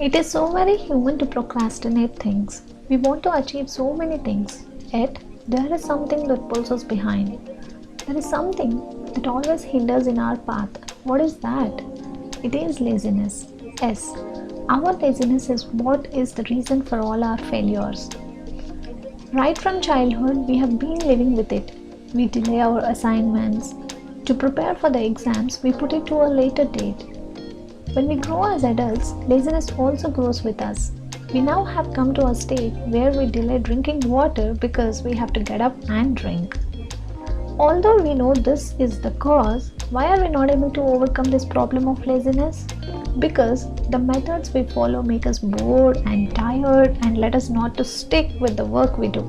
It is so very human to procrastinate things. We want to achieve so many things, yet there is something that pulls us behind. There is something that always hinders in our path. What is that? It is laziness. Yes, our laziness is what is the reason for all our failures. Right from childhood, we have been living with it. We delay our assignments. To prepare for the exams, we put it to a later date. When we grow as adults, laziness also grows with us. We now have come to a state where we delay drinking water because we have to get up and drink. Although we know this is the cause, why are we not able to overcome this problem of laziness? Because the methods we follow make us bored and tired and let us not to stick with the work we do.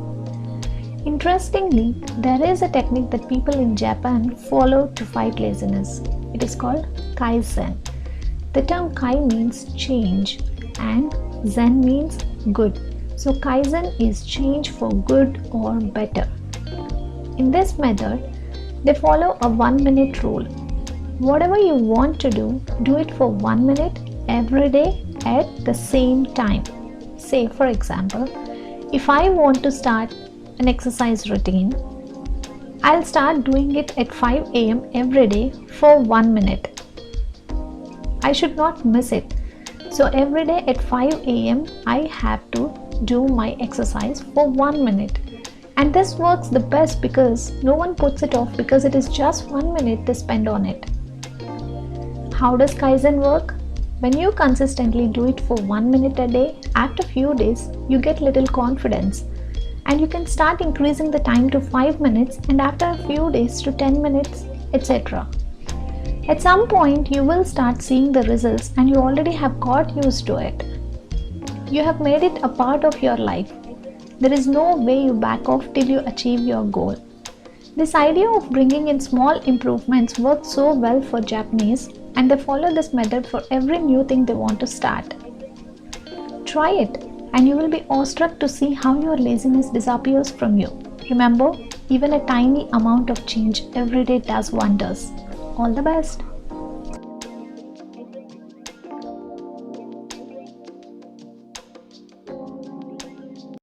Interestingly, there is a technique that people in Japan follow to fight laziness. It is called Kaizen. The term Kai means change and Zen means good. So Kaizen is change for good or better. In this method, they follow a 1-minute rule. Whatever you want to do it for 1 minute every day at the same time. Say for example, if I want to start an exercise routine, I'll start doing it at 5 a.m. every day for 1 minute. I should not miss it. So every day at 5 a.m. I have to do my exercise for 1 minute. And this works the best because no one puts it off because it is just 1 minute they spend on it. How does Kaizen work? When you consistently do it for 1 minute a day, after few days, you get little confidence. And you can start increasing the time to 5 minutes and after a few days to 10 minutes, etc. At some point, you will start seeing the results and you already have got used to it. You have made it a part of your life. There is no way you back off till you achieve your goal. This idea of bringing in small improvements works so well for Japanese and they follow this method for every new thing they want to start. Try it and you will be awestruck to see how your laziness disappears from you. Remember, even a tiny amount of change every day does wonders. All the best.